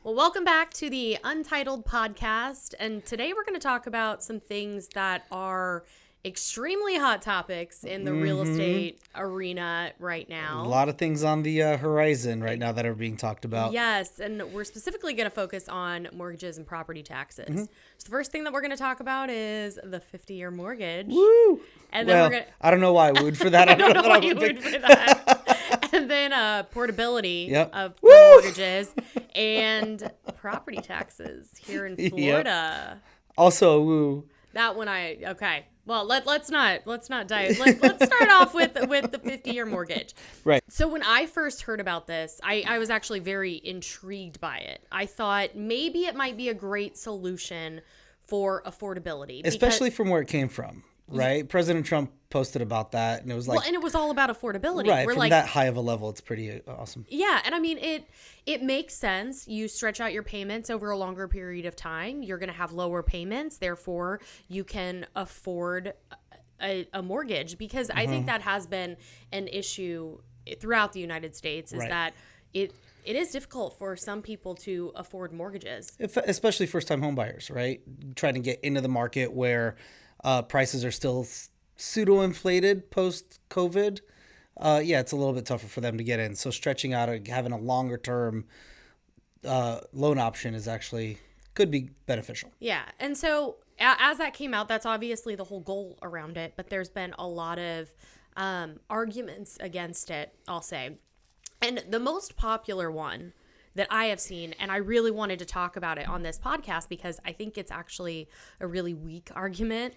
Well, welcome back to the Untitled Podcast. And today we're going to talk about some things that are extremely hot topics in the real estate arena right now. A lot of things on the horizon right now that are being talked about. Yes, and we're specifically going to focus on mortgages and property taxes. So the first thing that we're going to talk about is the 50-year mortgage. Woo! And then Well, we're going to... I don't know why I would for that. I don't know why you would for that. And then portability of mortgages and property taxes here in Florida. Also, woo. That one okay. Well, let's not dive. Let's start off with the 50-year mortgage. Right. So when I first heard about this, I was actually very intrigued by it. I thought maybe it might be a great solution for affordability, Especially from where it came from. Right, President Trump posted about that, and it was like, well, and it was all about affordability. Right, We're from that high of a level, it's pretty awesome. Yeah, and I mean it makes sense. You stretch out your payments over a longer period of time. You're going to have lower payments, therefore you can afford a mortgage, because I think that has been an issue throughout the United States, is that it is difficult for some people to afford mortgages, Especially first-time home buyers, right? Trying to get into the market where prices are still pseudo-inflated post-COVID. It's a little bit tougher for them to get in. So stretching out, having a longer-term loan option could be beneficial. Yeah, and so as that came out, that's obviously the whole goal around it. But there's been a lot of arguments against it, I'll say. And the most popular one that I have seen, and I really wanted to talk about it on this podcast because I think it's actually a really weak argument,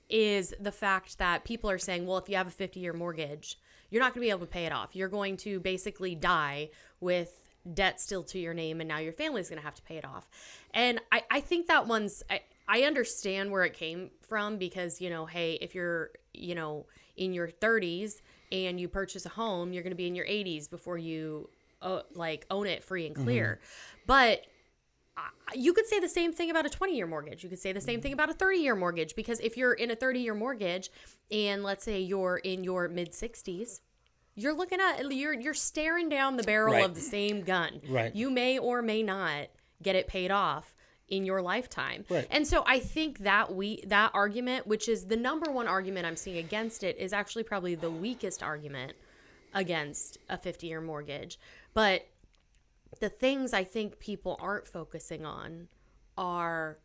is the fact that people are saying, well, if you have a 50-year mortgage, you're not going to be able to pay it off. You're going to basically die with debt still to your name, and now your family's going to have to pay it off. And I think that one's, I understand where it came from, because, hey, if you're, in your 30s and you purchase a home, you're going to be in your 80s before you own it free and clear. But you could say the same thing about a 20-year mortgage. You could say the same thing about a 30-year mortgage, because if you're in a 30-year mortgage and let's say you're in your mid 60s, you're looking at, you're staring down the barrel of the same gun. Right. You may or may not get it paid off in your lifetime. Right. And so I think that that argument, which is the number one argument I'm seeing against it, is actually probably the weakest argument against a 50-year mortgage. But the things I think people aren't focusing on are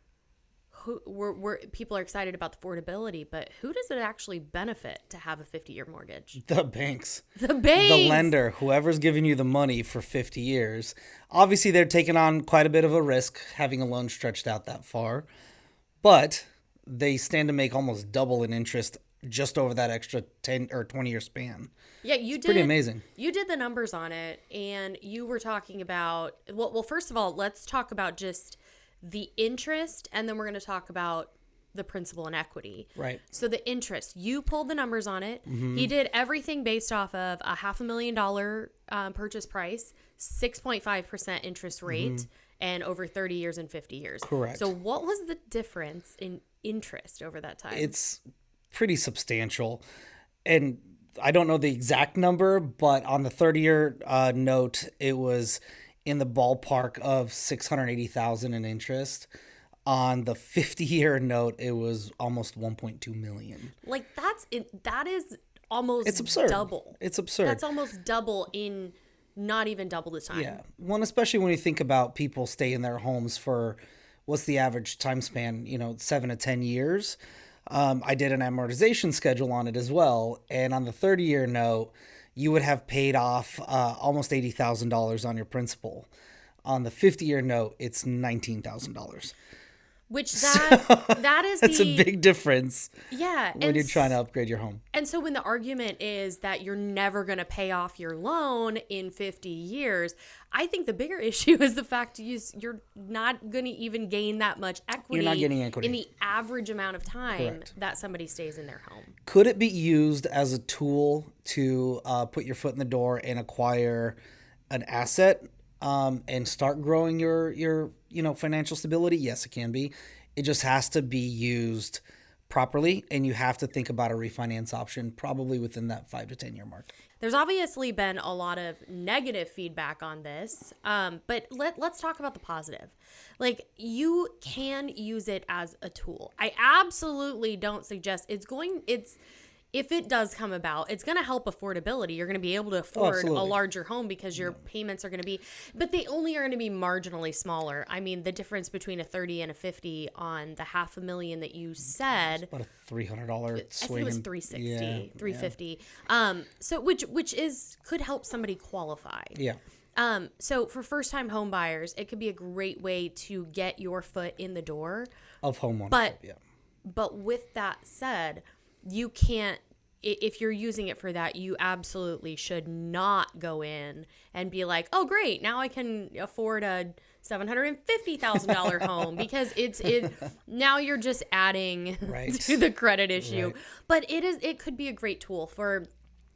people are excited about the affordability, but who does it actually benefit to have a 50-year mortgage? The banks. The banks. The lender, whoever's giving you the money for 50 years. Obviously, they're taking on quite a bit of a risk having a loan stretched out that far, but they stand to make almost double in interest just over that extra 10 or 20-year span. Yeah, It's pretty amazing. You did the numbers on it, and you were talking about, well, first of all, let's talk about just the interest, and then we're going to talk about the principal and equity. Right. So the interest, you pulled the numbers on it. He did everything based off of a $500,000 purchase price, 6.5% interest rate, and over 30 years and 50 years. Correct. So what was the difference in interest over that time? It's pretty substantial. And I don't know the exact number, but on the 30-year note, it was in the ballpark of $680,000 in interest. On the 50-year note, it was almost $1.2 million. Like that is almost It's absurd. double. It's absurd. That's almost double in not even double the time. Yeah. Well, especially when you think about people stay in their homes for, what's the average time span? 7 to 10 years. I did an amortization schedule on it as well. And on the 30-year note, you would have paid off almost $80,000 on your principal. On the 50-year note, it's $19,000. Which that is That's a big difference. Yeah. When you're trying to upgrade your home. And so when the argument is that you're never going to pay off your loan in 50 years, I think the bigger issue is the fact you're not going to even gain that much equity. You're not getting equity. In the average amount of time Correct. that somebody stays in their home. Could it be used as a tool to put your foot in the door and acquire an asset and start growing your financial stability? Yes, it can be. It just has to be used properly, and you have to think about a refinance option probably within that 5 to 10 year mark. There's obviously been a lot of negative feedback on this, but let's talk about the positive. Like, you can use it as a tool. I absolutely don't suggest if it does come about, it's going to help affordability. You're going to be able to afford a larger home because your payments are going to be, but they only are going to be marginally smaller. I mean, the difference between a 30 and a 50 on the $500,000 that you said, it's about a $300 swing. I think it was 360, yeah, 350. So which could help somebody qualify. Yeah. So for first time home buyers, it could be a great way to get your foot in the door Of homeownership. But with that said, you can't, if you're using it for that, you absolutely should not go in and be like, oh, great, now I can afford a $750,000 home, because now you're just adding to the credit issue. Right. But it could be a great tool for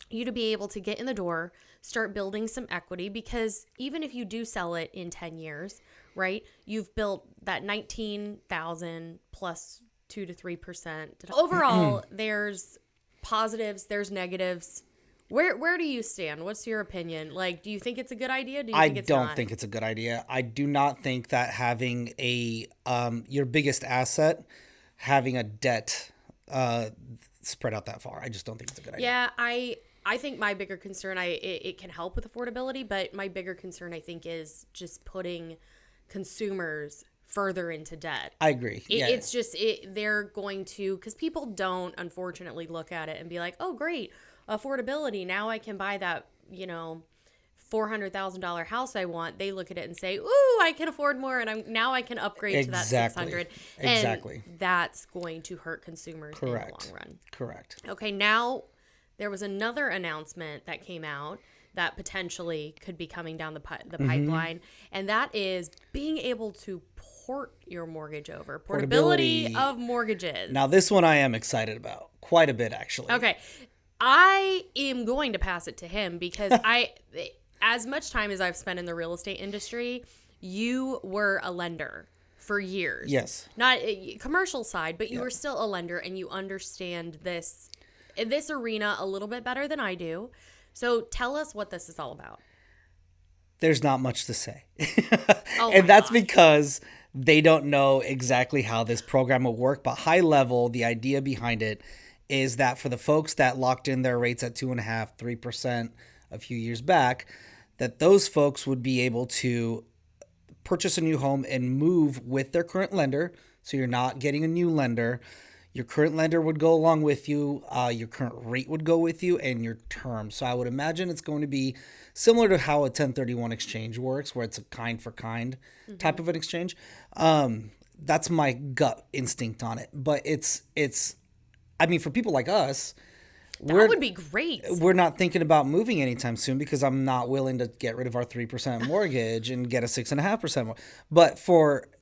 you to be able to get in the door, start building some equity, because even if you do sell it in 10 years, right, you've built that $19,000 plus 2 to 3%. Overall, there's positives, there's negatives. Where do you stand? What's your opinion? Like, do you think it's a good idea? Do you think it's not? I don't think it's a good idea. I do not think that having your biggest asset, having a debt spread out that far, I just don't think it's a good idea. Yeah, I think my bigger concern, it can help with affordability, but my bigger concern, I think, is just putting consumers further into debt. I agree. It's just, they're going to, because people don't, unfortunately, look at it and be like, oh, great, affordability. Now I can buy that, $400,000 house I want. They look at it and say, ooh, I can afford more, and now I can upgrade to that 600. Exactly. And that's going to hurt consumers in the long run. Correct. Okay, now there was another announcement that came out that potentially could be coming down the pipeline, and that is being able to port your mortgage over. Portability of mortgages. Now, this one I am excited about quite a bit, actually. Okay. I am going to pass it to him because as much time as I've spent in the real estate industry, you were a lender for years. Yes. Not commercial side, but you were still a lender, and you understand this arena a little bit better than I do. So tell us what this is all about. There's not much to say. And that's because they don't know exactly how this program will work. But high level, the idea behind it is that for the folks that locked in their rates at 2.5%, 3% a few years back, that those folks would be able to purchase a new home and move with their current lender. So you're not getting a new lender. Your current lender would go along with you. Your current rate would go with you, and your term. So I would imagine it's going to be similar to how a 1031 exchange works, where it's a kind for kind type of an exchange. That's my gut instinct on it. But it's for people like us, that would be great. We're not thinking about moving anytime soon because I'm not willing to get rid of our 3% mortgage and get a 6.5% mortgage. But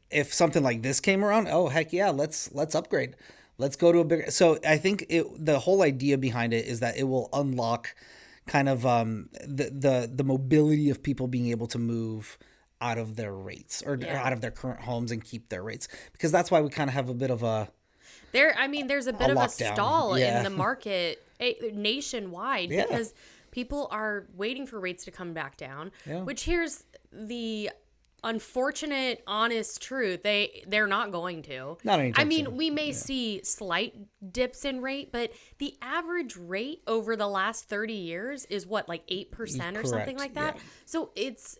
if something like this came around, oh heck yeah, let's upgrade. Let's go to a bigger. So I think the whole idea behind it is that it will unlock kind of the mobility of people being able to move out of their rates or out of their current homes and keep their rates, because that's why we kind of have a bit of a there's a bit of a stall in the market nationwide because people are waiting for rates to come back down, which here's the unfortunate, honest truth. They're not going to. Not anytime soon. We may see slight dips in rate, but the average rate over the last 30 years is what, like 8% or something like that? Yeah. So it's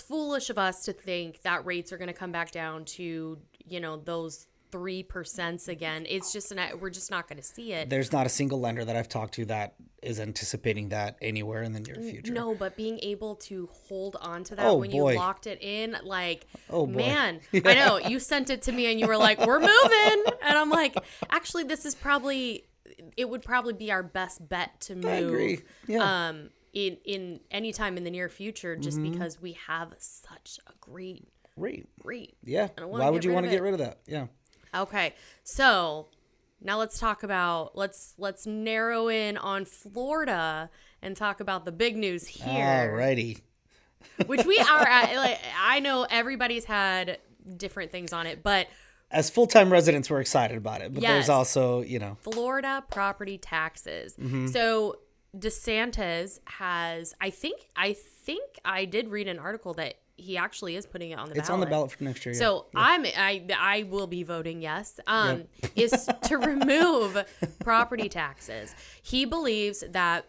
foolish of us to think that rates are going to come back down to, those 3% again. It's just we're just not going to see it. There's not a single lender that I've talked to that is anticipating that anywhere in the near future. No, but being able to hold on to that you locked it in, like, man, I know you sent it to me and you were like, we're moving. And I'm like, actually, it would probably be our best bet to move. I agree. Yeah. In any time in the near future, just because we have such a great rate. Yeah. Why would you want to get rid of that? Yeah. Okay, so now let's talk about let's narrow in on Florida and talk about the big news here. Alrighty. Which we are at. I know everybody's had different things on it, but as full-time residents, we're excited about it, but there's also, Florida property taxes. So DeSantis has, I think I did read an article that he actually is putting it on the ballot. It's on the ballot for next year. So I will be voting yes. Is to remove property taxes. He believes that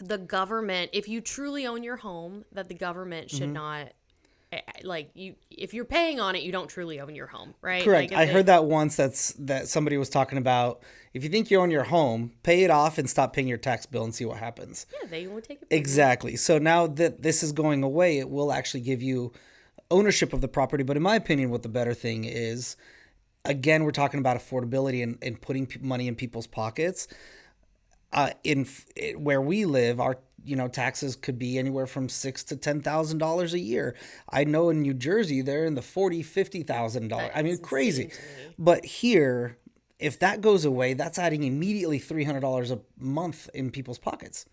the government, if you truly own your home, that the government should not, if you're paying on it, you don't truly own your home, right? Correct. I heard that once. That somebody was talking about. If you think you own your home, pay it off and stop paying your tax bill and see what happens. Yeah, they won't take it. Exactly. So now that this is going away, it will actually give you ownership of the property. But in my opinion, what the better thing is, again, we're talking about affordability and putting money in people's pockets. Where we live, our taxes could be anywhere from $6,000 to $10,000 a year. I know in New Jersey they're in the $40,000-$50,000. I mean, crazy. But here, if that goes away, that's adding immediately $300 a month in people's pockets.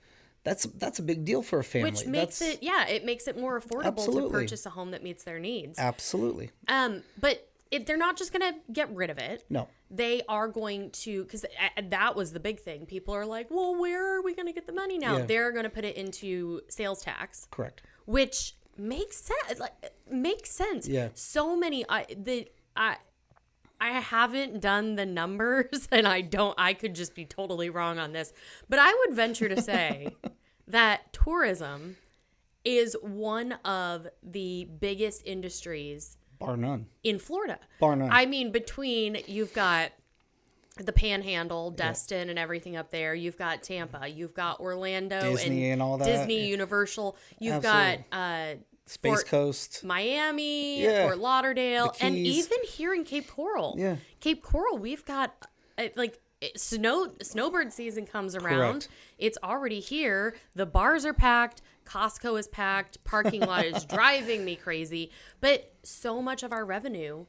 That's a big deal for a family. Which makes it makes it more affordable to purchase a home that meets their needs. Absolutely. But they're not just going to get rid of it. No. They are going to, because that was the big thing. People are like, well, where are we going to get the money now? Yeah. They're going to put it into sales tax. Correct. Which makes sense. Makes sense. Yeah. So many, I haven't done the numbers, and I could just be totally wrong on this, but I would venture to say that tourism is one of the biggest industries Bar none. in Florida. Bar none. I mean, you've got the Panhandle, Destin, and everything up there. You've got Tampa. You've got Orlando, Disney and all that. Disney, Universal. You've got Space Coast, Miami, Fort Lauderdale, and even here in Cape Coral. Yeah. Cape Coral, we've got snowbird season comes around. Correct. It's already here. The bars are packed. Costco is packed. Parking lot is driving me crazy. But so much of our revenue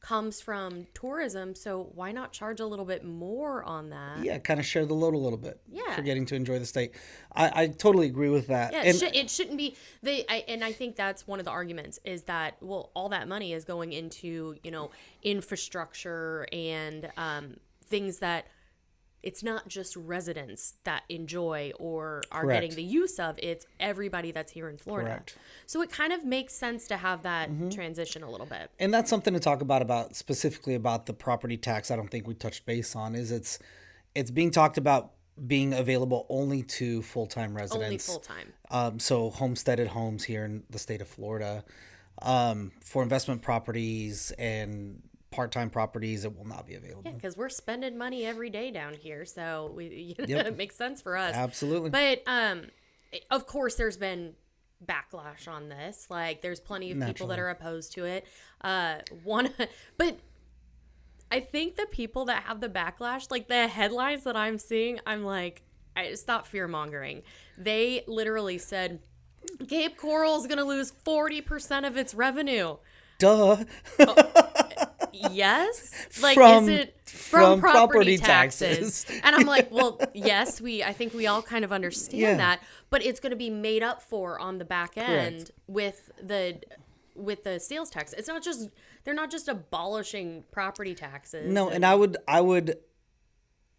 comes from tourism, so why not charge a little bit more on that? Yeah, kind of share the load a little bit. Yeah. For getting to enjoy the state. I totally agree with that. Yeah, and it shouldn't be. And I think that's one of the arguments is that, well, all that money is going into, infrastructure and things that it's not just residents that enjoy or are Correct. getting the use of. It's everybody that's here in Florida. Correct. So it kind of makes sense to have that transition a little bit. And that's something to talk about specifically about the property tax. I don't think we touched base on is it's being talked about being available only to full-time residents. Only full-time. So homesteaded homes here in the state of Florida. For investment properties and part-time properties, it will not be available. Yeah, because we're spending money every day down here, so it makes sense for us. Absolutely. But of course, there's been backlash on this. Like, there's plenty of people that are opposed to it. But I think the people that have the backlash, like the headlines that I'm seeing, I'm like, stop fear-mongering. They literally said, Cape Coral is going to lose 40% of its revenue. Duh. Yes, like is it from property taxes? And I'm like, well, yes, I think we all kind of understand that, but it's going to be made up for on the back end with the sales tax. It's not just they're not just abolishing property taxes. No, and I would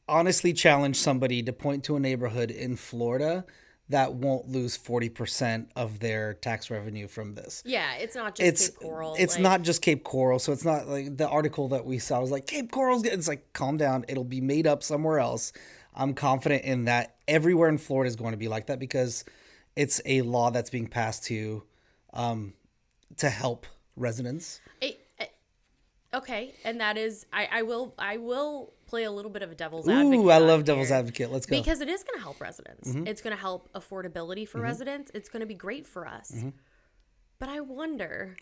honestly challenge somebody to point to a neighborhood in Florida that won't lose 40% of their tax revenue from this. Yeah, it's not just Cape Coral. It's not just Cape Coral, so it's not like the article that we saw was like, Cape Coral's good. It's like, calm down. It'll be made up somewhere else. I'm confident in that. Everywhere in Florida is going to be like that because it's a law that's being passed to help residents. Okay, and that is, I will play a little bit of a devil's advocate. Ooh, I love devil's advocate. Let's go. Because it is going to help residents. It's going to help affordability for residents. It's going to be great for us. But I wonder,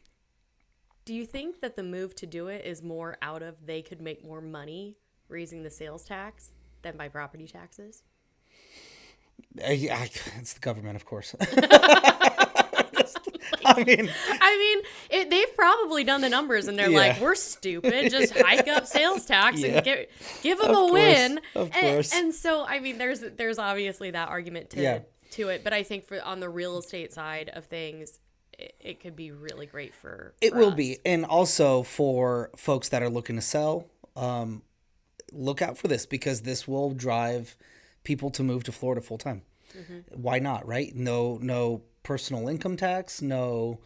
do you think that the move to do it is more out of they could make more money raising the sales tax than by property taxes? It's the government, of course. They've probably done the numbers and they're like, we're stupid. Just hike up sales tax and give them a win. Of course. And so, I mean, there's obviously that argument to it. But I think on the real estate side of things, it could be really great for It for will us. be. And also for folks that are looking to sell, look out for this because this will drive people to move to Florida full time. Why not, right? No personal income tax, no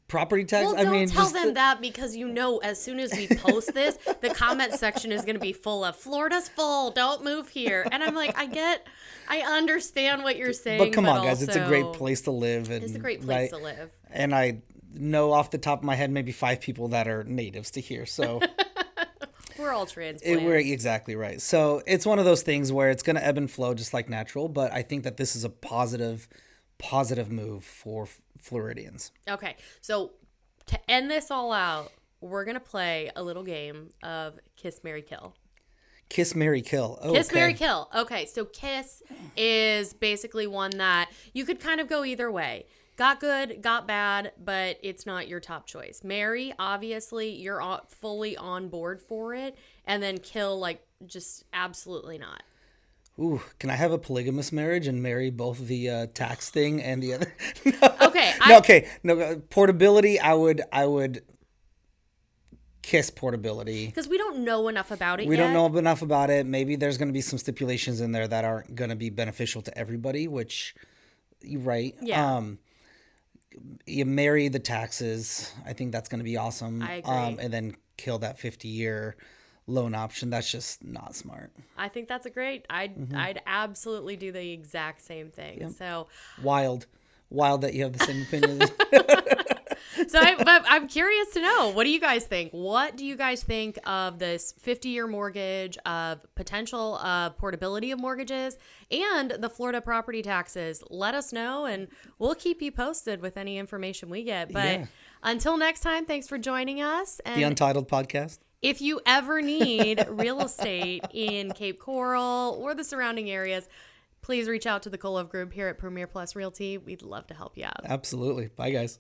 property tax. Well, don't tell them that because as soon as we post this, the comment section is going to be full of Florida's full, don't move here. And I'm like, I understand what you're saying. But come on, guys, it's a also, great place to live. And, It's a great place to live. And I know off the top of my head maybe 5 people that are natives to here. So We're all transplants. we're exactly right. So it's one of those things where it's going to ebb and flow just like natural. But I think that this is a positive move for Floridians. Okay, so to end this all out, we're going to play a little game of Kiss, Marry, Kill. Kiss, marry, kill. Oh, Kiss, okay. Marry, Kill. Okay, so Kiss is basically one that you could kind of go either way. Got good, got bad, but it's not your top choice. Marry, obviously, you're fully on board for it. And then Kill, like, just absolutely not. Ooh, can I have a polygamous marriage and marry both the tax thing and the other? Okay. No, portability. I would kiss portability. Because we don't know enough about it We yet. don't know enough about it. Maybe there's going to be some stipulations in there that aren't going to be beneficial to everybody, which, you're right. Yeah. You marry the taxes. I think that's going to be awesome. I agree. And then kill that 50-year loan option. That's just not smart. I think that's I'd absolutely do the exact same thing. Yep. So Wild that you have the same opinion. but I'm curious to know, what do you guys think? What do you guys think of this 50-year mortgage, of potential portability of mortgages, and the Florida property taxes? Let us know, and we'll keep you posted with any information we get. But until next time, thanks for joining us. And The Untitled Podcast. if you ever need real estate in Cape Coral or the surrounding areas, please reach out to the Colove Group here at Premier Plus Realty. We'd love to help you out. Absolutely. Bye, guys.